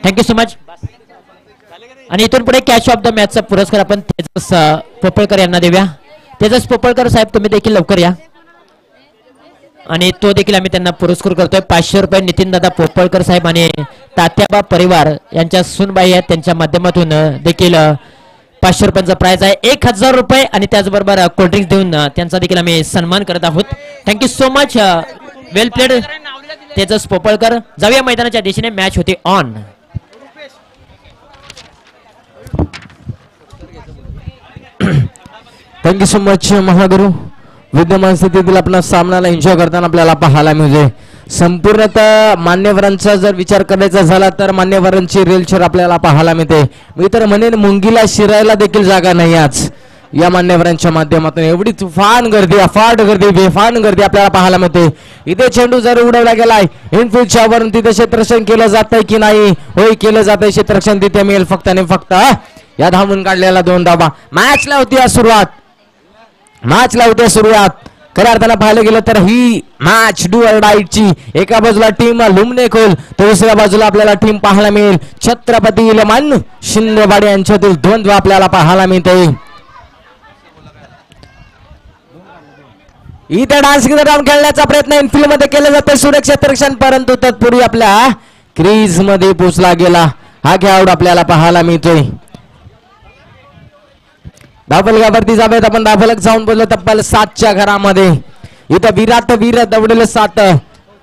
Thank you so much. आणि इथून पुढे कॅच ऑफ द मॅचचा पुरस्कार आपण तेजस पोपळकर यांना देऊया. तेजस पोपळकर साहेब तुम्ही देखील लवकर या आणि तो देखील आम्ही त्यांना पुरस्कार करतोय. 500 रुपये नितीन दादा पोपळकर साहेब आणि तात्याबा परिवार यांच्या सुनबाई आहेत त्यांच्या माध्यमातून देखील 500 रुपयांचा प्राइज आहे. 1000 रुपये आणि त्याचबरोबर कोल्ड्रिंक्स देऊन त्यांचा देखील आम्ही सन्मान करत आहोत. Thank you so much. Well played Tejas Popalkar. जाऊया मैदानाच्या दिशेने. मॅच होती on. Thank you so much Mahaguru. विद्यमान स्थितीतील आपला सामनाला एन्जॉय करताना आपल्याला पाहायला मिळते. संपूर्णतः मान्यवरांचा जर विचार करायचा झाला तर मान्यवरांची रेलचेर आपल्याला पाहायला मिळते. मी तर म्हणेन मुंगीला शिरायला देखील जागा नाही आज या मान्यवरांच्या माध्यमातून. एवढी तुफान गर्दी, अफाट गर्दी, बेफान गर्दी आपल्याला पाहायला मिळते. इथे चेंडू जर उडवला गेलाय इनफिल्डच्या वरून तिथे क्षेत्ररक्षण केलं जातंय की नाही? होय केलं जातंय क्षेत्ररक्षण. तिथे मिळेल फक्त आणि फक्त या धावून काढलेला 2 धावा. मॅचला होती सुरुवात. खऱ्या अर्थानं पाहायला गेलं तर ही मॅच डू ऑर डायची. एका बाजूला टीम लुमने खोल तर दुसऱ्या बाजूला आपल्याला टीम पाहायला मिळेल छत्रपती इलमान शिंदेवाडी यांच्यातील द्वंद्व आपल्याला पाहायला मिळते. इथे डान्स राऊंड खेळण्याचा प्रयत्न इनफिल्ड मध्ये केला जातो सुरक्षित रक्षण, परंतु तत्पूर्वी आपल्या क्रीज मध्ये पोचला गेला हा खेळाडू आपल्याला पाहायला मिळतोय. धावफलकावरती जाऊयात आपण. धावफलक जाऊन बोललो तब्बल 7च्या घरामध्ये. इथं वीर दवडेल 7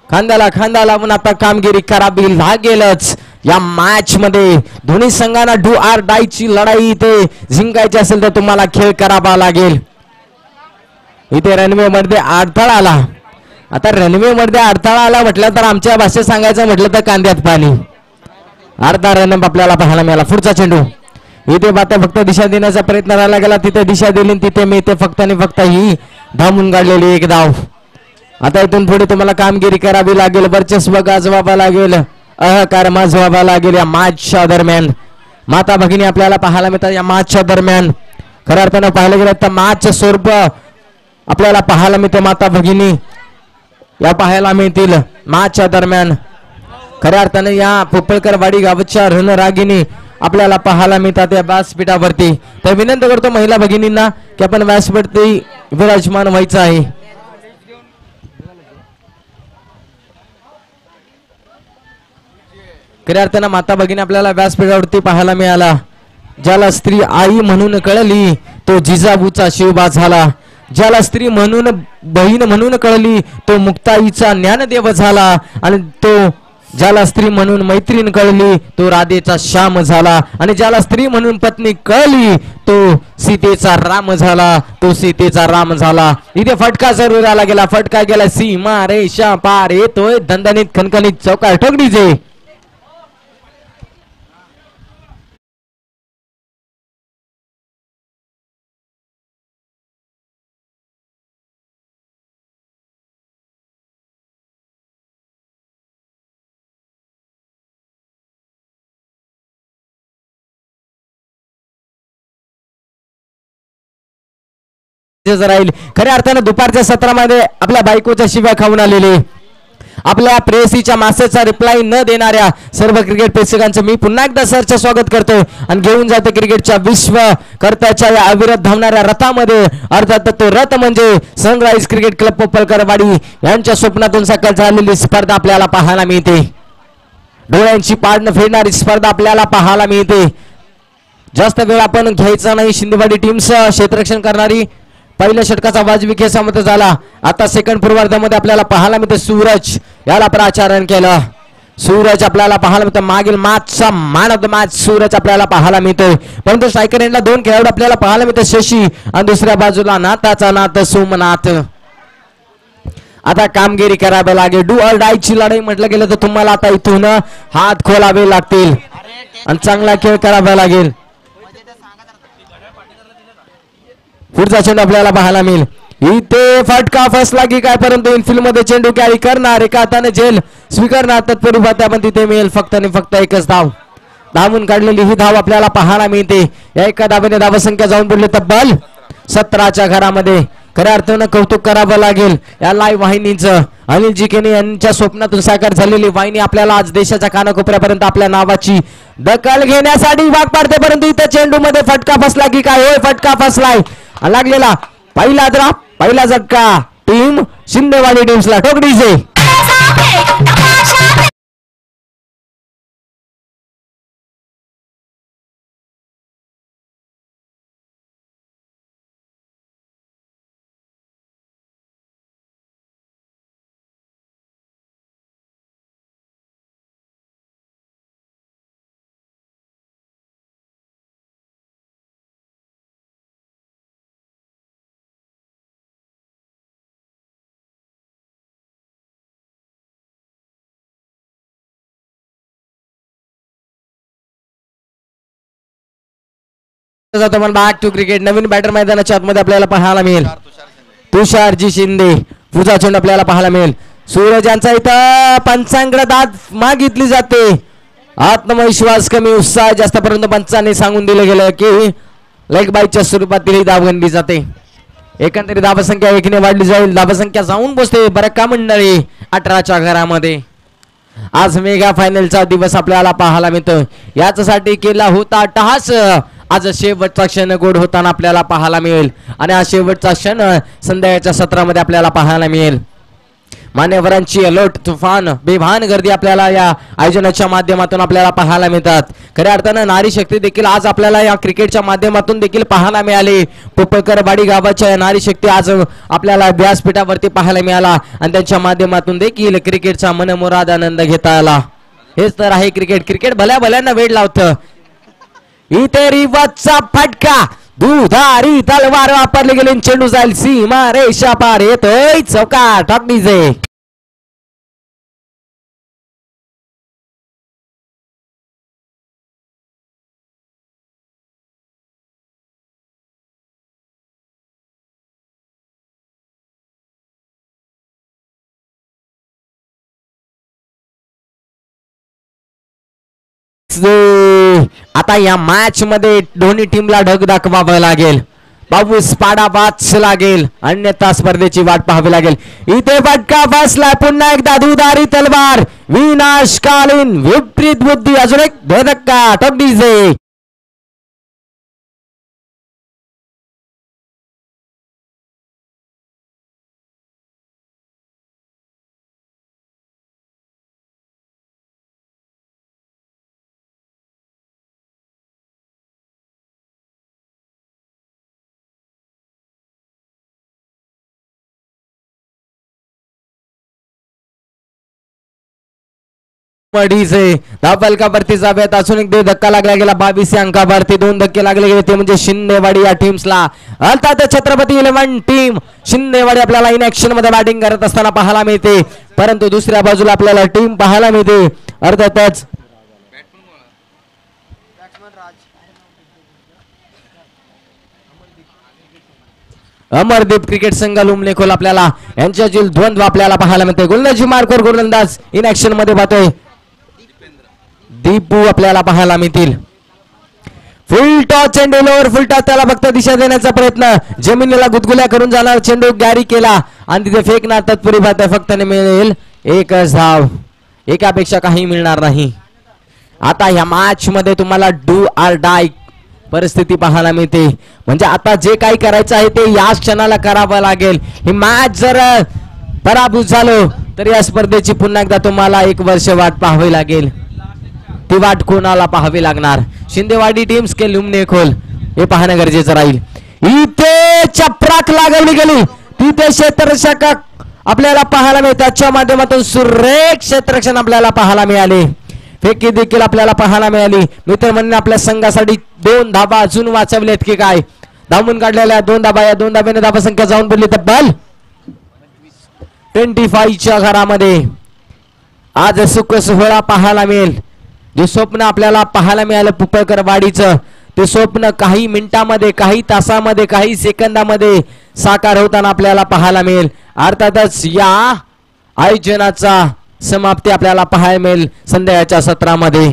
खांद्याला खांदा लावून आता कामगिरी करावी लागेलच या मॅच मध्ये. दोन्ही संघांना डू आर डाय ची लढाई इथे जिंकायची असेल तर तुम्हाला खेळ करावा लागेल. इथे रनवे मध्ये अडथळा आला. आता रनवे मध्ये अडथळा आला म्हटलं तर आमच्या भाषेत सांगायचं म्हटलं तर कांद्यात पाणी. अर्धा रन आपल्याला पाहायला मिळाला. पुढचा चेंडू इथे आता फक्त दिशा देण्याचा प्रयत्न करायला गेला. तिथे दिशा दिली तिथे मिळते फक्त आणि फक्त ही धावून काढलेली 1 धाव. आता इथून पुढे तुम्हाला कामगिरी करावी लागेल, वर्चस्व गाजवावा लागेल, अहकार माजवावा लागेल या मॅचच्या दरम्यान. माता भगिनी आपल्याला पाहायला मिळतात या मॅचच्या दरम्यान. खऱ्या अर्थानं पाहायला गेलं तर मॅचचं स्वरूप आपल्याला पाहायला मिळते. माता भगिनी या पाहायला मिळतील मॅचच्या दरम्यान. खऱ्या अर्थानं या पोपळकरवाडी गावच्या रणरागिणी आपल्याला पाहायला मिळतात या व्यासपीठावरती. तर विनंती करतो महिला भगिनींना की आपण व्यासपीठावरती विराजमान व्हायचं आहे. खऱ्या अर्थानं माता भगिनी आपल्याला व्यासपीठावरती पाहायला मिळाला. ज्याला स्त्री आई म्हणून कळली तो जिजाऊचा शिवबा झाला. ज्याला स्त्री म्हणून बहीण म्हणून कळली तो मुक्ताईचा ज्ञानदेव झाला. आणि तो ज्याला स्त्री म्हणून मैत्रीण कळली तो राधेचा श्याम झाला. आणि ज्याला स्त्री म्हणून पत्नी कळली तो सीतेचा राम झाला. इथे फटका जरूर आला गेला. फटका गेला सीमा रेषा पार येतोय दणदणीत खणखणीत चौकार ठोकडीचे. राहील. खऱ्या अर्थानं दुपारच्या सत्रामध्ये आपल्या बायकोच्या शिव्या खाऊन आलेले, आपल्या प्रेयसीच्या मेसेजचा रिप्लाय न देणाऱ्या सर्व क्रिकेट प्रेक्षकांचं मी पुन्हा एकदा सरचं स्वागत करतो आणि घेऊन जातो क्रिकेटच्या विश्व करताच्या या अविरत धावणाऱ्या रथामध्ये. अर्थात तो रथ म्हणजे सनराइज क्रिकेट क्लब पोपळकरवाडी यांच्या स्वप्नातून साकार झालेली स्पर्धा आपल्याला पाहायला मिळते. डोळ्यांची पाडणं फेडणारी स्पर्धा आपल्याला पाहायला मिळते. जास्त वेळ आपण घ्यायचा नाही. शिंदेवाडी टीमचं क्षेत्ररक्षण करणारी पहिल्या षटकाचा वाजवी खेळामध्ये झाला. आता सेकंड पूर्वार्धामध्ये आपल्याला पाहायला मिळते सूरज याला प्राचारण केलं. सूरज आपल्याला पाहायला मिळतो. मागील मॅचचा man of the match Suraj आपल्याला पाहायला मिळतोय. परंतु स्ट्रायकर एंडला 2 खेळाडू आपल्याला पाहायला मिळतात शशी आणि दुसऱ्या बाजूला नाताचा नाथ सोमनाथ. आता कामगिरी करावी लागेल. डू ऑर डाय ची लढाई म्हटलं गेलं तर तुम्हाला आता इथून हात खोलावे लागतील आणि चांगला खेळ करावा लागेल. पुढचा चेंडू आपल्याला पाहायला मिळेल. इथे फटका फसला की काय, परंतु इनफिल्ड मध्ये चेंडू कॅरी करणार एका हाताने झेल स्वीकारणार. तत्पूर्वी आपण तिथे मिळेल फक्त आणि फक्त 1च धाव. धावून काढलेली ही धाव आपल्याला पाहायला मिळते. या एका धावेने धावसंख्या जाऊन पडली तब्बल 17च्या घरामध्ये. खऱ्या अर्थानं कौतुक करावं लागेल या लाईव्ह वाहिनीचं. अनिल जिकेने यांच्या स्वप्नातून साकार झालेली वाहिनी आपल्याला आज देशाच्या कानाकोपऱ्यापर्यंत आपल्या नावाची दखल घेण्यासाठी भाग पाडते. परंतु इथं चेंडू मध्ये फटका फसला की काय? होय, फटका फसलाय. लागलेला पहिला ड्रॉप, पहिला झटका टीम शिंदेवाडी टीम्सला. ठोकडीचे बॅक टू क्रिकेट. नवीन बॅटर मैदानाच्या आतमध्ये आपल्याला पाहायला मिळेल तुषारजी शिंदे. पुढचा चेंडू आपल्याला पाहायला मिळेल सूरज यांचा. इथं पंचांकडे दाद मागितली जाते. आत्मविश्वास कमी, उत्साह जास्त, परंतु पंचांनी सांगून दिलं गेलं की लेग बाईच्या स्वरूपातील ही धाव गणली जाते. एकंदरीत धावसंख्या एकीने वाढली जाईल. धावसंख्या जाऊन बसते बरं का मंडळी 18च्या घरामध्ये. आज मेगा फायनलचा दिवस आपल्याला पाहायला मिळतो. याच्यासाठी केला होता टहास. आज शेवटचा क्षण गोड होताना आपल्याला पाहायला मिळेल आणि हा शेवटचा क्षण संध्याकाळच्या सत्रामध्ये आपल्याला पाहायला मिळेल. मान्यवरांची अलोट तुफान बेभान गर्दी आपल्याला या आयोजनाच्या माध्यमातून आपल्याला पाहायला मिळतात. खऱ्या अर्थानं नारी शक्ती देखील आज आपल्याला या क्रिकेटच्या माध्यमातून देखील पाहायला मिळाली. पोपळकरवाडी गावाच्या या नारी शक्ती आज आपल्याला व्यासपीठावरती पाहायला मिळाला आणि त्यांच्या माध्यमातून देखील क्रिकेटचा मनमुराद आनंद घेता आला. हेच तर आहे क्रिकेट. क्रिकेट भल्या भल्यांना वेळ लावतं. इथे रिवाजचा फटका, दुधारी तलवार वापरली गेली. चेंडू जाईल सीमा रेषा पार. येतोय चौकार. टॉकडीजे आता या मॅच मध्ये दोन्ही टीमला ढग दाखवावं लागेल. पाऊस पाडा वाच लागेल, अन्यथा स्पर्धेची वाट पाहावी लागेल. इथे फटका बसला. पुन्हा एकदा दुधारी तलवार, विनाशकालीन विपरीत बुद्धी. अजून एक धक्का. टॉकडीजे धावफलकावरती जाव्यात. अजून एक धक्का लागला गेला. 22 अंकावरती 2 धक्के लागले गेले. ते म्हणजे शिंदेवाडी या टीम्सला. अर्थात छत्रपती 11 टीम शिंदेवाडी आपल्याला इन ऍक्शन मध्ये बॅटिंग करत असताना पाहायला मिळते. परंतु दुसऱ्या बाजूला आपल्याला टीम पाहायला मिळते. अर्थातच अमरदीप क्रिकेट संघ लुमलेखोल आपल्याला यांच्यातील द्वंद्व आपल्याला पाहायला मिळते. गोलंदाजी मार्कवर गोलंदाज इन ऍक्शन मध्ये पाहतोय. दीपू आपल्याला पाहायला मिळतील. फुल टॉस चेंडू लोअर फुल टॉस. त्याला फक्त दिशा देण्याचा प्रयत्न. जमिनीला गुदगुल्या करून जाणार चेंडू गॅरी केला आणि तिथे फेकणार. तत्पुरी बात फक्त मिळेल एकच धाव. एकापेक्षा काही मिळणार नाही. आता ह्या मॅच मध्ये तुम्हाला डू आर डाय परिस्थिती पाहायला मिळते. म्हणजे आता जे काही करायचं आहे ते याच क्षणाला करावं लागेल. ही मॅच जर पराभूत झालो तर या स्पर्धेची पुन्हा एकदा तुम्हाला 1 वर्ष वाट पाहावी लागेल. ती वाट कोणाला पाहावी लागणार? शिंदेवाडी टीम्स के लुमलेखोल हे पाहणं गरजेचं राहील. इथे चपराक लागवली गेली. तिथे क्षेत्ररक्षक आपल्याला पाहायला मिळते. त्याच्या माध्यमातून सुरेख क्षेत्ररक्षण आपल्याला पाहायला मिळाले. फेकी देखील आपल्याला पाहायला मिळाली. मित्र म्हणून आपल्या संघासाठी 2 धाबा अजून वाचवलेत की काय? धावून काढलेल्या 2 धाबा. या 2 धाब्याने धाबा संख्या जाऊन पडली तब्बल 25च्या घरामध्ये. आज सुख सोहळा पाहायला मिळेल. जे स्वप्न आपल्याला पाहायला मिळालं पुपळकरवाडीचं, ते स्वप्न काही मिनिटामध्ये, काही तासामध्ये, काही सेकंदामध्ये साकार होताना आपल्याला पाहायला मिळेल. अर्थातच या आयोजनाचा समाप्ती आपल्याला पाहायला मिळेल संध्याकाळच्या सत्रामध्ये.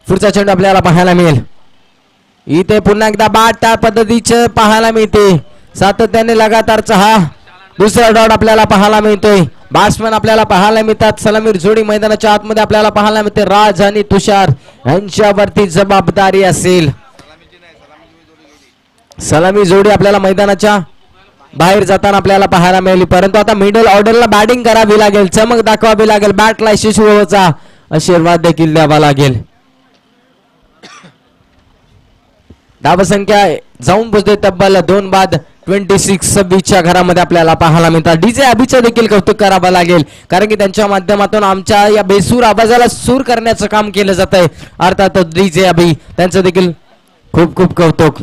पुढचा चेंडू आपल्याला पाहायला मिळेल. इथे पुन्हा एकदा बाद त्या पद्धतीचे पाहायला मिळते. सातत्याने लगातारचा हा दुसरा डॉट आपल्याला पाहायला मिळतोय. बॅट्समन आपल्याला पाहायला मिळतात. सलामीर जोडी मैदानाच्या आतमध्ये आपल्याला पाहायला मिळते. राज आणि तुषार यांच्यावरती जबाबदारी असेल. सलामी जोडी आपल्याला मैदानाच्या बाहेर जाताना आपल्याला पाहायला मिळाली. परंतु आता मिडल ऑर्डरला बॅटिंग करावी लागेल. चमक दाखवावी लागेल. बॅटला शिशुचा आशीर्वाद देखील द्यावा लागेल. धावसंख्या जाऊन पोहोचते तब्बल 2 बाद 26-26 घरामध्ये आपल्याला पाहायला मिळतात. डीजे अभिचं देखील कौतुक करावं लागेल, कारण की त्यांच्या माध्यमातून आमच्या या बेसूर आवाजाला सूर करण्याचं काम केलं जात आहे. अर्थात डीजे अभि त्यांचं देखील खूप खूप कौतुक.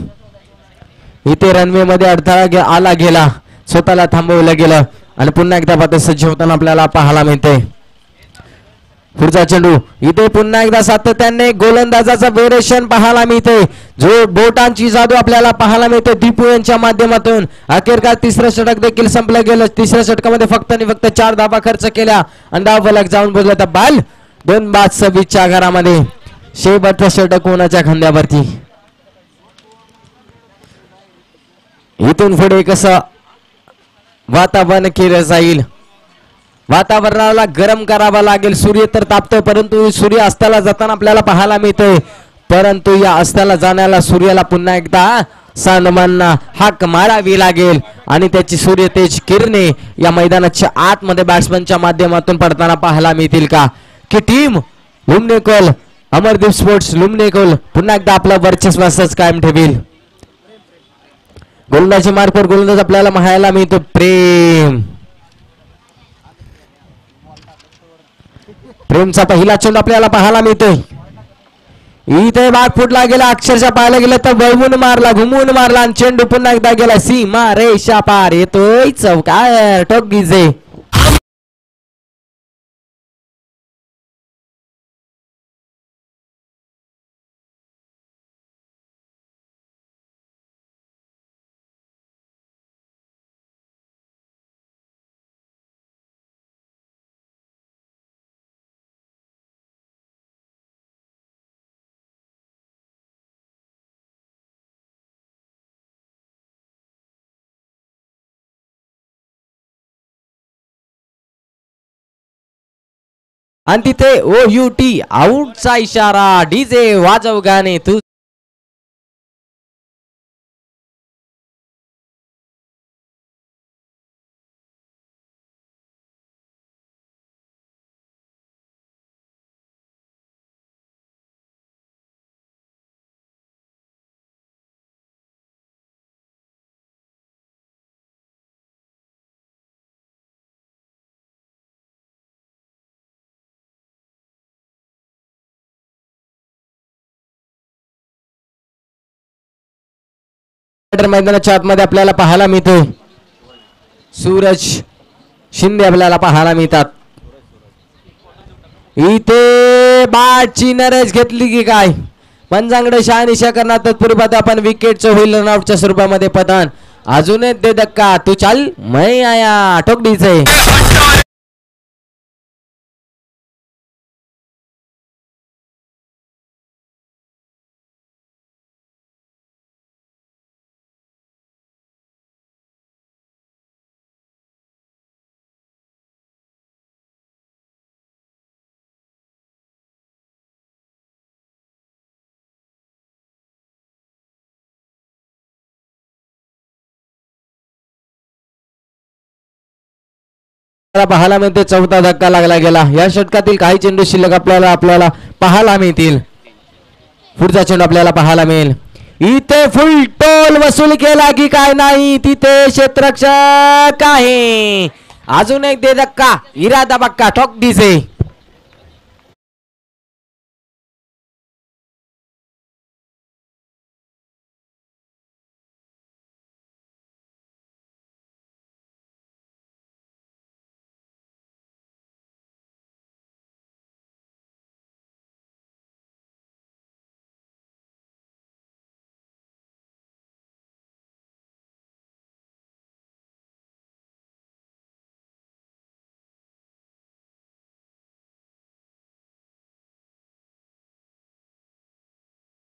इथे रनवे मध्ये अडथळा आला गेला, स्वतःला थांबवलं गेलं आणि पुन्हा एकदा पाहता सज्ज होताना आपल्याला पाहायला मिळते. पुढचा चेंडू इथे पुन्हा एकदा सातत्याने गोलंदाजाचं वेरिएशन पाहायला मिळते. जो बोटांची जादू आपल्याला पाहायला मिळते दीपू यांच्या माध्यमातून. अखेरकार तिसरं षटक देखील संपलं गेलं. तिसऱ्या षटकामध्ये फक्त आणि फक्त 4 धावा खर्च केल्या आणि धाव फलक जाऊन बोलला तर बाल 2 बाद 26 घरामध्ये. शेवटचं षटक कोणाच्या खांद्यावरती. इथून पुढे कसं वातावरण केलं जाईल. वातावरणाला गरम करावं लागेल. सूर्य तर तापतोय, परंतु सूर्य अस्ताला जाताना आपल्याला पाहायला मिळतोय. परंतु या अस्ताला जाण्याला सूर्याला पुन्हा एकदा सन्मानना हाक मारावी लागेल आणि त्याची सूर्य तेज किरणे या मैदानाच्या आतमध्ये बॅट्समनच्या माध्यमातून पडताना पाहायला मिळतील का. की टीम लुमनेकोल अमरदीप स्पोर्ट्स लुमनेकोल पुन्हा एकदा आपला वर्चस्व कायम ठेवील. गोलंदाजी मार्कवर गोलंदाज आपल्याला पाहायला मिळतो प्रेमचा पहिला चेंडू आपल्याला पाहायला मिळतोय. इथे बाग फुटला गेला, अक्षरशः पाहायला गेलं तर वळवून मारला, घुमवून मारला आणि चेंडू पुन्हा एकदा गेला सीमा रेषा पार. येतोय चौकार टोकीचे. आणि तिथे OUT आउटचा इशारा. डीजे वाजव गाणे तू. मैदानाच्या आतमध्ये आपल्याला पाहायला मिळतोय सूरज शिंदे आपल्याला पाहायला मिळतात. इथे बॅटची नरेश घेतली की काय, पंजांकडे शहानिशा करणार तत्पूर्वी पाहता आपण विकेटचं होईल रनआउटच्या स्वरूपामध्ये पतन. अजून एक दे धक्का तू चाल मै आया ठोकडीचे. पाहायला मिळते चौथा धक्का लागला गेला. या षटकातील काही चेंडू शिल्लक आपल्याला पाहायला मिळतील. पुढचा चेंडू आपल्याला पाहायला मिळेल. इथे फुल टोल वसूल केला की काय नाही, तिथे क्षेत्ररक्षक आहे. अजून एक दे धक्का इरादा पक्का ठोक दिसे.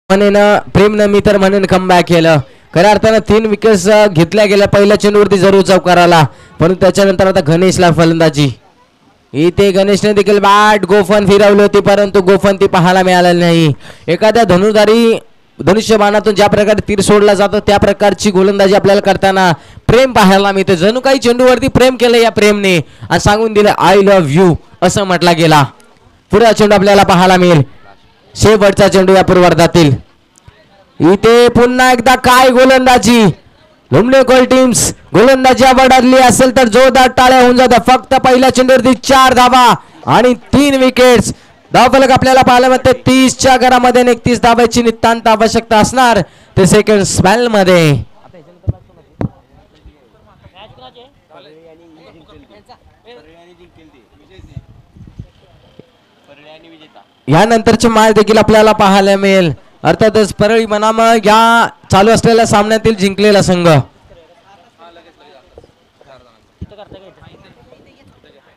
म्हणेन प्रेमनं मी तर म्हणेन कमबॅक केलं. खऱ्या अर्थानं 3 विकेट्स घेतल्या गेल्या पहिल्या चेंडूवरती जरूर चौकाराला, परंतु त्याच्यानंतर आता गणेशला फलंदाजी. इथे गणेशने देखील बॅट गोफन फिरवली होती, परंतु गोफन ती पाहायला मिळालेली नाही. एखाद्या धनुष्यबाणातून ज्या प्रकारे तीर सोडला जातो त्या प्रकारची गोलंदाजी आपल्याला करताना प्रेम पाहायला मिळते. जणू काही चेंडूवरती प्रेम केलं या प्रेमने आणि सांगून दिलं आय लव्ह यू असं म्हटला गेला. पुढचा चेंडू आपल्याला पाहायला मिळेल, शेवटचा चेंडू या पूर्वार्धातील. इथे पुन्हा एकदा काय गोलंदाजी. लुमणेकोल टीम्स गोलंदाजी आवडली असेल तर जोरदार टाळ्या होऊन जातात. फक्त पहिल्या चेंडूवरती 4 धावा आणि 3 विकेट्स. धावफलक आपल्याला पाहायला मिळते 30च्या घरामध्ये 31 धावांची नितांत आवश्यकता असणार ते सेकंड स्पेल मध्ये. यानंतरची मॅच देखील आपल्याला पाहायला मिळेल. अर्थातच परळी बनाम या चालू असलेल्या सामन्यातील जिंकलेला संघ.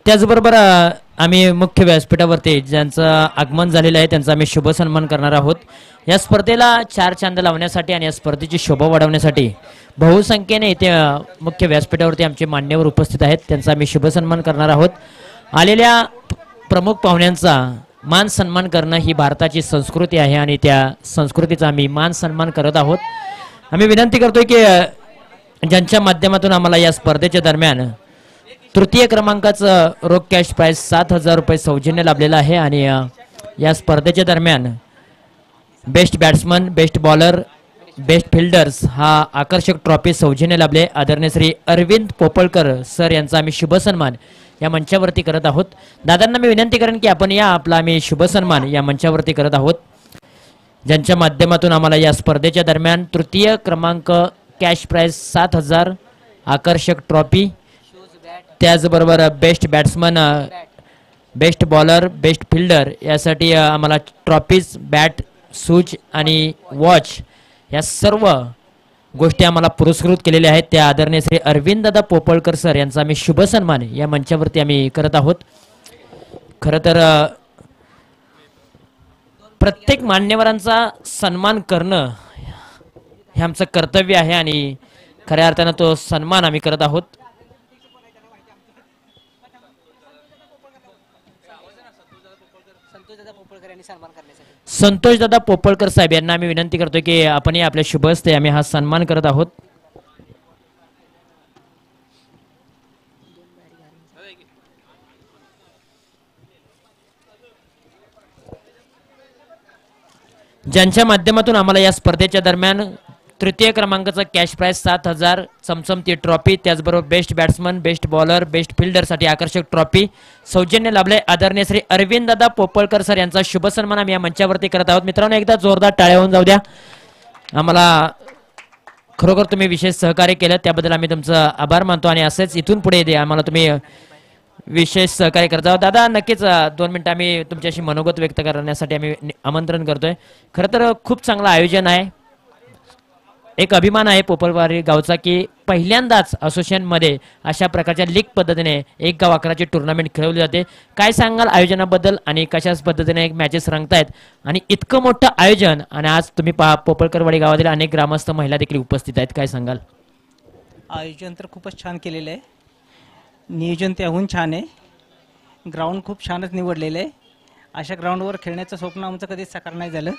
त्याचबरोबर आम्ही मुख्य व्यासपीठावरती ज्यांचं आगमन झालेलं आहे त्यांचा आम्ही शुभ सन्मान करणार आहोत. या स्पर्धेला 4 चांद लावण्यासाठी आणि या स्पर्धेची शोभा वाढवण्यासाठी बहुसंख्येने इथे मुख्य व्यासपीठावरती आमचे मान्यवर उपस्थित आहेत. त्यांचा आम्ही शुभ सन्मान करणार आहोत. आलेल्या प्रमुख पाहुण्यांचा मान सन्मान करणं ही भारताची संस्कृती आहे आणि त्या संस्कृतीचा आम्ही मान सन्मान करत आहोत. आम्ही विनंती करतोय की ज्यांच्या माध्यमातून आम्हाला या स्पर्धेच्या दरम्यान तृतीय क्रमांकाचं रोख कॅश प्राइज 7,000 रुपये सौजन्य लाभलेलं आहे आणि या स्पर्धेच्या दरम्यान best batsman, best bowler, best fielders हा आकर्षक ट्रॉफी सौजन्य लाभले. आदरणीय श्री अरविंद पोपळकर सर यांचा आम्ही शुभ सन्मान या मंचावरती करत आहोत. दादांना मी विनंती करेन की आपण या आपला आम्ही शुभ सन्मान या मंचावरती करत आहोत. ज्यांच्या माध्यमातून आम्हाला या स्पर्धेच्या दरम्यान तृतीय क्रमांक कॅश प्राइज 7,000, आकर्षक ट्रॉफी, त्याचबरोबर best batsman, best bowler, best fielder यासाठी आम्हाला ट्रॉफीज, बॅट, सूज आणि वॉच या सर्व गोष्टी आम्हाला पुरस्कृत केलेल्या आहेत. त्या आदरणीय श्री अरविंद दादा पोपळकर सर यांचा आम्ही शुभ सन्मान या मंचावरती आम्ही करत आहोत. खरं तर प्रत्येक मान्यवरांचा सन्मान करणं हे आमचं कर्तव्य आहे आणि खऱ्या अर्थानं तो सन्मान आम्ही करत आहोत. संतोष दादा पोपळकर साहेब यांना आम्ही विनंती करतो की आपण आपल्या शुभ हस्ते आम्ही हा सन्मान करत आहोत. ज्यांच्या माध्यमातून आम्हाला या स्पर्धेच्या दरम्यान तृतीय क्रमांकाचा कॅश प्राइज 7,000, चमचमती ट्रॉफी, त्याचबरोबर best batsman, best bowler, best फिल्डरसाठी आकर्षक ट्रॉफी सौजन्य लाभले. आदरणीय श्री अरविंद दादा पोपळकर सर यांचा शुभ सन्मान आम्ही या मंचावरती करत आहोत. मित्रांनो, एकदा जोरदार टाळ्या होऊन जाऊ द्या. आम्हाला खरोखर तुम्ही विशेष सहकार्य केलं त्याबद्दल आम्ही तुमचं आभार मानतो आणि असेच इथून पुढे आम्हाला तुम्ही विशेष सहकार्य करत आहोत. दादा नक्कीच 2 मिनिटं आम्ही तुमच्याशी मनोगत व्यक्त करण्यासाठी आम्ही आमंत्रण करतोय. खरं तर खूप चांगलं आयोजन आहे. एक अभिमान आहे पोपळवाडी गावचा की पहिल्यांदाच असोसिएशनमध्ये अशा प्रकारच्या लीग पद्धतीने एक गाव 11ची टुर्नामेंट खेळवली जाते. काय सांगाल आयोजनाबद्दल आणि कशाच पद्धतीने एक मॅचेस रंगतायत आणि इतकं मोठं आयोजन आणि आज तुम्ही पहा पोपळकरवाडी गावातील अनेक ग्रामस्थ महिला देखील उपस्थित आहेत. काय सांगाल? आयोजन तर खूपच छान केलेलं आहे. नियोजन त्याहून छान आहे. ग्राउंड खूप छानच निवडलेलं आहे. अशा ग्राउंडवर खेळण्याचं स्वप्न आमचं कधीच साकार नाही झालं,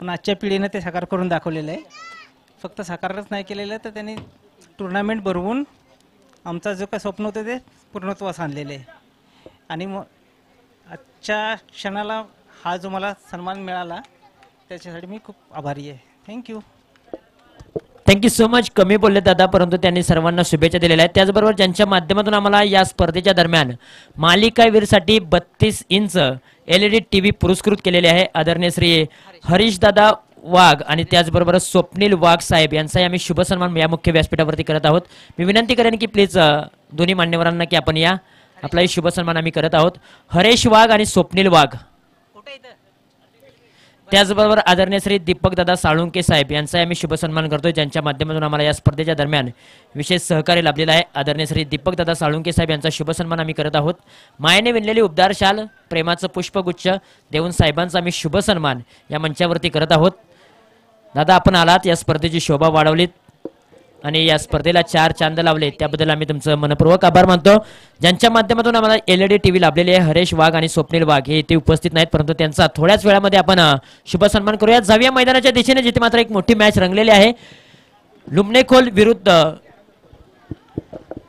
पण आजच्या पिढीनं ते साकार करून दाखवलेलं आहे. फक्त साकारच नाही केलेलं तर त्यांनी टुर्नामेंट भरवून आमचा जो काय स्वप्न होतं ते पूर्णत्वास आणलेलं आहे. आणि मग आजच्या क्षणाला हा जो मला सन्मान मिळाला त्याच्यासाठी मी खूप आभारी आहे. थँक्यू. Thank you so much. कमी बोलले दादा, परंतु त्यांनी सर्वांना शुभेच्छा दिलेल्या आहेत. त्याचबरोबर ज्यांच्या माध्यमातून आम्हाला या स्पर्धेच्या दरम्यान मालिकावीरसाठी 32 इंच LED TV पुरस्कृत केलेले आहे. आदरणीय श्री हरीश दादा वाघ आणि त्याचबरोबर स्वप्नील वाघ साहेब यांचाही आम्ही शुभ सन्मान या मुख्य व्यासपीठावरती करत आहोत. मी विनंती करेन की प्लीज दोन्ही मान्यवरांना की आपण या आपलाही शुभ सन्मान आम्ही करत आहोत. हरेश वाघ आणि स्वप्नील वाघ. त्याचबरोबर आदरणीय श्री दीपक दादा साळुंके साहेब यांचाही आम्ही शुभ सन्मान करतोय, ज्यांच्या माध्यमातून आम्हाला या स्पर्धेच्या दरम्यान विशेष सहकार्य लाभलेलं आहे. आदरणीय श्री दीपक दादा साळुंके साहेब यांचा शुभ सन्मान आम्ही करत आहोत. मायेने विणलेली उबदार शाल, प्रेमाचं पुष्पगुच्छ देऊन साहेबांचा आम्ही शुभ सन्मान या मंचावरती करत आहोत. दादा आपण आलात, या स्पर्धेची शोभा वाढवलीत आणि या स्पर्धेला 4 चांद लावले, त्याबद्दल आम्ही तुमचं मनपूर्वक आभार मानतो. ज्यांच्या माध्यमातून आम्हाला LED TV लाभलेली आहे, हरेश वाघ आणि स्वप्नील वाघ हे इथे उपस्थित नाहीत, परंतु त्यांचा थोड्याच वेळामध्ये आपण शुभ सन्मान करूया. जाऊया मैदानाच्या दिशेने, जिथे मात्र एक मोठी मॅच रंगलेली आहे. लुमणेखोल विरुद्ध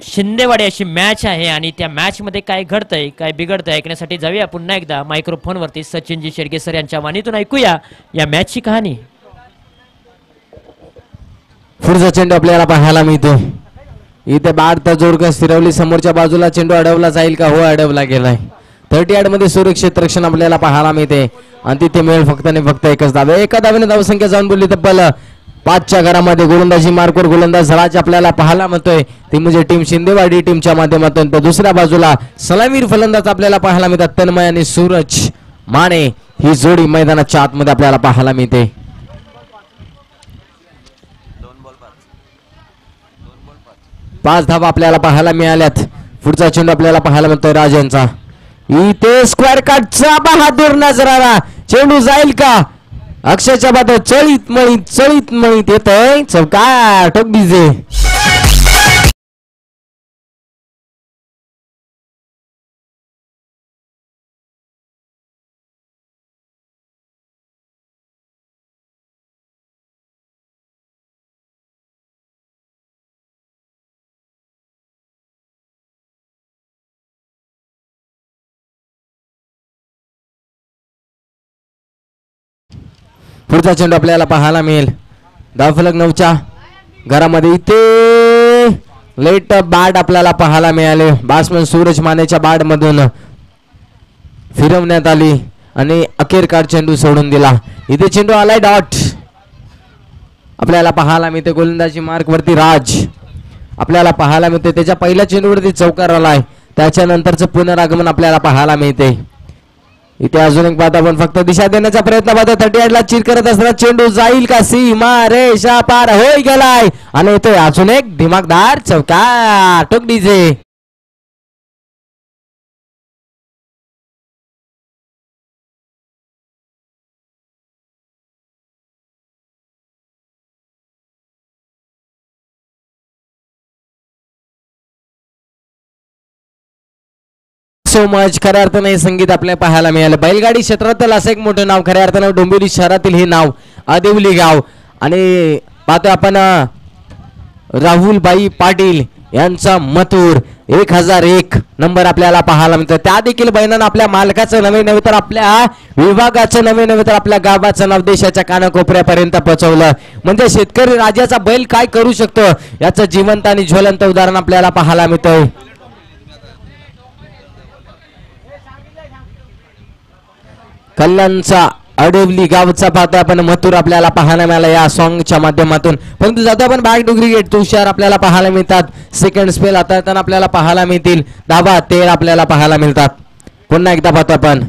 शिंदेवाडी अशी मॅच आहे आणि त्या मॅच मध्ये काय घडतंय काय बिघडतंय ऐकण्यासाठी जाऊया पुन्हा एकदा मायक्रोफोन वरती सचिनजी शेडगे सर यांच्या वाणीतून ऐकूया या मॅचची कहाणी. पुढचा चेंडू आपल्याला पाहायला मिळतो. इथे बारता जोरकस फिरवली, समोरच्या बाजूला चेंडू अडवला जाईल का? हो, अडवला गेलाय. 38 मध्ये सुरक्षित रक्षण आपल्याला पाहायला मिळते आणि तिथे मिळेल फक्त आणि फक्त एकच धाव. एका धावेने धावसंख्या जाऊन बोलली तब्बल 5च्या घरामध्ये. गोलंदाजी मार्कवर गोलंदाज राज आपल्याला पाहायला मिळतोय, ती म्हणजे टीम शिंदेवाडी टीमच्या माध्यमातून. तर दुसऱ्या बाजूला सलामीर फलंदाज आपल्याला पाहायला मिळतात, तन्मय आणि सूरज माने ही जोडी मैदानाच्या आतमध्ये आपल्याला पाहायला मिळते. 5 धावा आपल्याला पाहायला मिळाल्यात. पुढचा चेंडू आपल्याला पाहायला मिळतोय राज यांचा. इथे स्क्वेअर कटचा बहादूर नजराला चेंडू जाईल का? अक्षयच्या बाद चळीत मळीत येतोय चौका टोक डीजे. पुढचा चेंडू आपल्याला पाहायला मिळेल धावफलक 9च्या घरामध्ये. इथे लेट बॅट आपल्याला पाहायला मिळाले, बॅट्समन सूरज मानेच्या बॅट मधून फिरवण्यात आली आणि अखेरकार चेंडू सोडून दिला. इथे चेंडू आलाय डॉट आपल्याला पाहायला मिळते. गोलंदाजी मार्क वरती राज आपल्याला पाहायला मिळते, त्याच्या पहिल्या चेंडूवरती चौकार आलाय, त्याच्यानंतरचं पुनरागमन आपल्याला पाहायला मिळते. इथे अजून एक बात आपण फक्त दिशा देण्याचा प्रयत्न पाहतो. 38 ला चीर करत असताना चेंडू जाईल का? सीमा रेषा पार होई गेलाय आणि येतोय अजून एक दिमागदार चौका टोक डीजे. So much. खऱ्या अर्थाने संगीत आपल्याला पाहायला मिळालं. बैलगाडी क्षेत्रातील असं एक मोठं नाव, खऱ्या अर्थानं डोंबिवली शहरातील हे नाव आदिवली गाव. आणि पाहतोय आपण राहुलबाई पाटील यांचा मथुर 1001 नंबर आपल्याला पाहायला मिळतो. त्या देखील बैलांना आपल्या मालकाचं नवे नव्हे तर आपल्या विभागाचं नवे नव्हे तर आपल्या गावाचं नाव देशाच्या कानाकोपऱ्यापर्यंत पोहोचवलं. म्हणजे शेतकरी राजाचा बैल काय करू शकतो याचं जिवंत आणि ज्वलंत उदाहरण आपल्याला पाहायला मिळतंय. कल्याणचा अडवली गावचा पाहतोय आपण मथुर आपल्याला पाहायला मिळाला या सॉंगच्या माध्यमातून. परंतु जातो आपण बॅक डुगरी गेट तुषार आपल्याला पाहायला मिळतात. सेकंड स्पेल आता आपल्याला पाहायला मिळतील. धाबा 13 आपल्याला पाहायला मिळतात. पुन्हा एकदा पाहतो आपण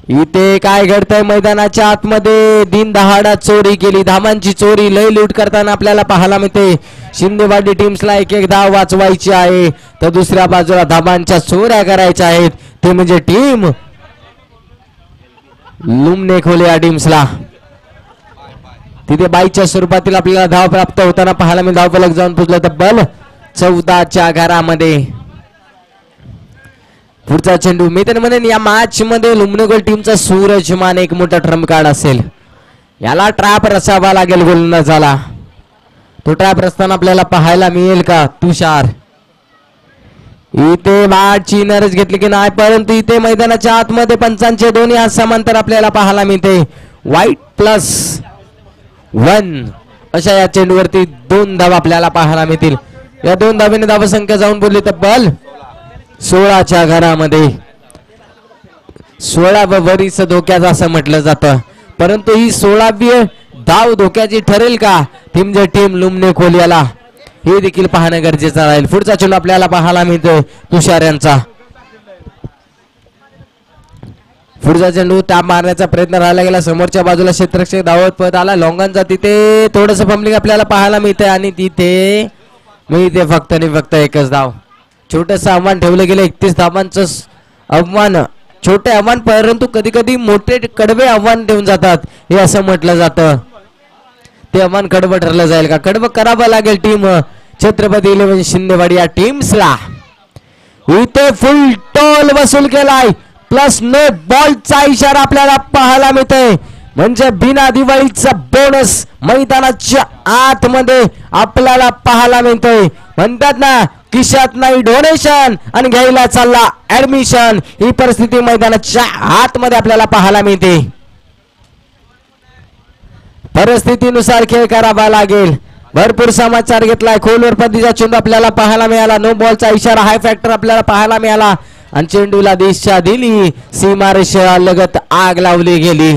इथे काय घडतंय मैदानाच्या आतमध्ये. दिन दहाडा चोरी केली, धावांची चोरी लय लूट करताना आपल्याला पाहायला मिळते. शिंदेवाडी टीम्सला एक धाव वाचवायची आहे, तर दुसऱ्या बाजूला धावांच्या चोऱ्या करायच्या आहेत, ते म्हणजे टीम लुमणेखोल या टीम्सला. तिथे 22च्या स्वरूपातील आपल्याला धाव प्राप्त होताना पाहायला मिळेल. धावफलक जाऊन पोहोचलं तब्बल 14च्या घरामध्ये. पुढचा चेंडू मी तर म्हणेन या मॅच मध्ये लुमणेखोल टीमचा सूरज मान एक मोठा ट्रम्प कार्ड असेल. याला ट्रॅप रसावा लागेल गोलंदाजाला. तो ट्रॅप रचताना आपल्याला पाहायला मिळेल का? तुषार इथे बॅटची नरज घेतली की नाही, परंतु इथे मैदानाच्या आतमध्ये पंचांचे दोन्ही हात समांतर आपल्याला पाहायला मिळते. वाईट +1 अशा या चेंडूवरती 2 धावा आपल्याला पाहायला मिळतील. या 2 धावेने धावसंख्या जाऊन बोलली तब्बल 16च्या घरामध्ये. 16 वरीस धोक्याचं असं म्हटलं जातं, परंतु ही 16वी धाव धोक्याची ठरेल का? टीम लुमणेखोल याला हे देखील पाहणं गरजेचं राहील. पुढचा चेंडू आपल्याला पाहायला मिळतो तुषार यांचा. पुढचा चेंडू टॅप मारण्याचा प्रयत्न राहिला गेला, समोरच्या बाजूला क्षेत्ररक्षक धावत पळत आला. लॉंगांचा तिथे थोडस फंबलिंग आपल्याला पाहायला मिळतंय आणि तिथे मिळते फक्त आणि फक्त एकच धाव. छोटस आव्हान ठेवलं गेलं. 31 धावांचं आव्हान छोटे आव्हान परंतु कधी कधी मोठे कडवे आव्हान देऊन जातात हे असं म्हटलं जातं. ते आव्हान कडवं ठरलं जाईल का? कडवं करावं लागेल टीम छत्रपती 11 शिंदेवाडी या टीम्सला. इथे फुल टोल वसूल केलाय प्लस नो बॉलचा इशारा आपल्याला पाहायला मिळतोय. म्हणजे बिना दिवाळीचा बोनस मैदानाच्या आतमध्ये आपल्याला पाहायला मिळतोय. म्हणतात ना खिशात नाही डोनेशन आणि घ्यायला चालला ऍडमिशन. ही परिस्थिती मैदानाच्या आतमध्ये आपल्याला पाहायला मिळते. परिस्थितीनुसार खेळ करावा लागेल. भरपूर समाचार घेतलाय. खोलवर पद्धतीचा चेंडू आपल्याला पाहायला मिळाला. नो बॉलचा इशारा हाय फॅक्टर आपल्याला पाहायला मिळाला आणि चेंडूला दिशा दिली. सीमारेषा लगत आग लावली गेली.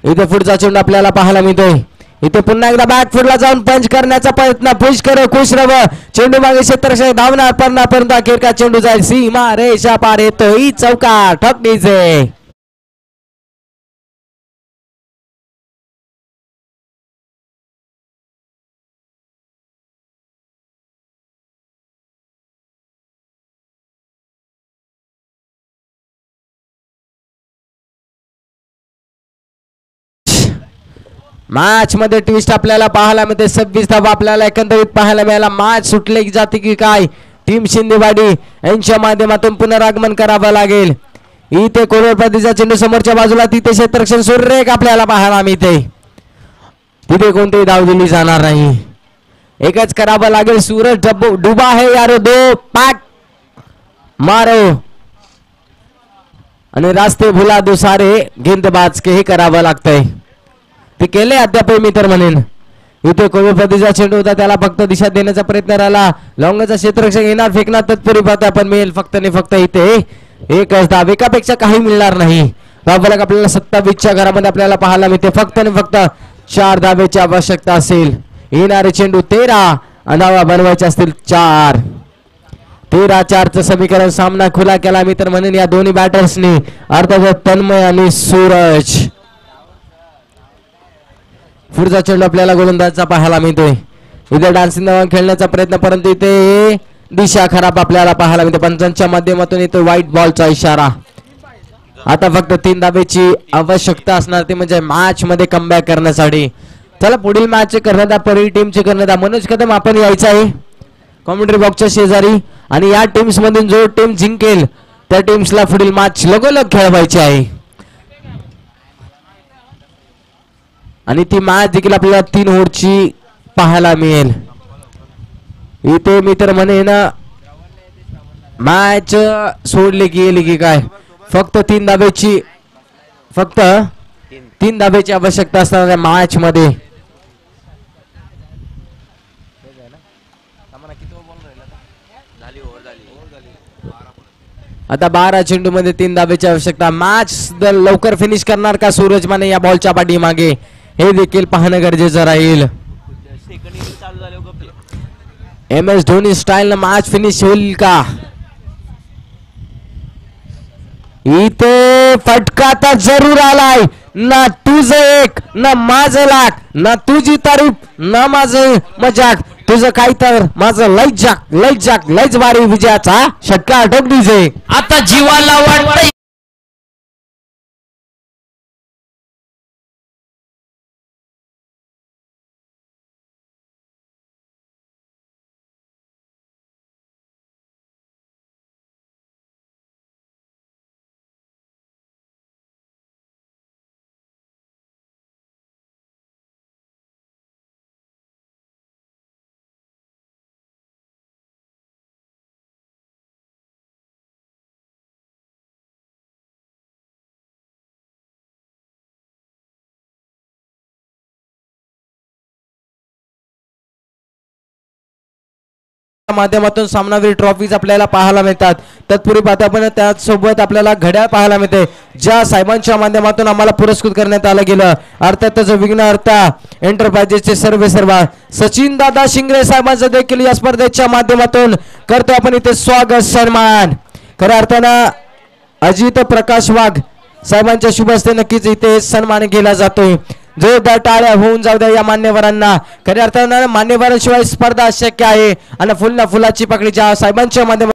इथे पुढचा चेंडू आपल्याला पाहायला मिळतोय. इथे पुन्हा एकदा बॅक फुटला जाऊन पंच करण्याचा प्रयत्न. पुश करो खुश रव. चेंडू मागे क्षेत्ररक्षक धावणार पर्यंत अखेर का चेंडू जाईल सीमारेषा पार येतोय. चौकार ठोकणीचे. मॅच मध्ये ट्विस्ट आपल्याला पाहायला मिळते. 26 धावा आपल्याला एकंदरीत पाहायला मिळाला. मॅच सुटले जाते की काय? टीम शिंदेवाडी यांच्या माध्यमातून पुनरागमन करावं लागेल. इथे कोलवर पद्धतीचा चेंडू समोरच्या बाजूला. तिथे क्षेत्ररक्षण सूर्यरेख आपल्याला पाहायला मिळते. तिथे कोणतीही धाव दिली जाणार नाही. एकच करावं लागेल. सूरज डुबा है यारो दो पाक मारो आणि रास्ते भुला दो सारे गेंदबाज के हे करावं लागतंय. ते केले अद्याप मी तर म्हणेन. इथे कोलपतीचा चेंडू होता त्याला फक्त दिशा देण्याचा प्रयत्न राहिला. लॉंगचा क्षेत्ररक्षक येणार फेकणार तत्पूर्वी पाहता आपण मिळेल फक्त नाही फक्त इथे एकच धाव. एकापेक्षा काही मिळणार नाही. धावफलक आपल्याला 27च्या घरामध्ये आपल्याला पाहायला मिळते. फक्त आणि फक्त 4 धावेची आवश्यकता असेल. येणारे चेंडू 13 धावा बनवायचे असतील 4. 13-4चं समीकरण. सामना खुला केला मी तर म्हणेन या दोन्ही बॅटर्सनी अर्थात तन्मय आणि सूरज. पुढचा चेंडू आपल्याला गोलंदाजचा पाहायला मिळतोय. इथे डान्सिंग खेळण्याचा प्रयत्न परंतु इथे दिशा खराब आपल्याला पाहायला मिळते. पंचांच्या माध्यमातून इथे व्हाईट बॉलचा इशारा. आता फक्त 3 धावेची आवश्यकता असणार ते म्हणजे मॅच मध्ये कमबॅक करण्यासाठी. चला पुढील मॅच करण्यात परी टीमची करण्यात मनोज कदम आपण यायचं आहे कॉमेंट्री बॉक्सच्या शेजारी आणि या टीम्स मधून जो टीम जिंकेल त्या टीम्सला पुढील मॅच लगोलग खेळवायची आहे. आणि ती मॅच देखील आपल्याला 3 ओव्हरची पाहायला मिळेल. इथे मी तर म्हणेन मॅच सोडली की गेली की काय? फक्त 3 धावेची आवश्यकता असणार मॅच मध्ये. आता 12 चेंडू मध्ये 3 धावेची आवश्यकता. मॅच लवकर फिनिश करणार का सूरज माने या बॉलच्या पाठीमागे हे देखील पाहणं गरजेचं राहील. MS Dhoni style match finish होईल का? इथे फटका तर जरूर आलाय. ना तुझं एक ना माझं लाख. ना तुझी तारीफ ना माझं मजाक. तुझं काय तर माझं लयच भारी विजयाचा षटकार ठोकणीचे. आता जीवाला वाटतंय माध्यमातून सामनावीर ट्रॉफीज आपल्याला पाहायला मिळतात. तत्पूर्वी पाहता आपण त्याचसोबत आपल्याला घड्याळ पाहायला मिळते ज्या साहेबांच्या माध्यमातून आम्हाला पुरस्कृत करण्यात आलं गेलं. अर्थातच विघ्नहर्ता एंटरप्राइजेसचे सर्व सचिन दादा शिंगरे साहेबांचं देखील या स्पर्धेच्या माध्यमातून करतो आपण इथे स्वागत सन्मान. खऱ्या अर्थानं अजित प्रकाश वाघ साहेबांच्या शुभ हस्ते नक्कीच इथे सन्मान केला जातोय. जोरदार टाळ्या होऊन जाऊ द्या या मान्यवरांना. खऱ्या अर्थानं मान्यवरांशिवाय स्पर्धा अशक्य आहे आणि फुलाची पकडी ज्या साहेबांच्या माध्यमातून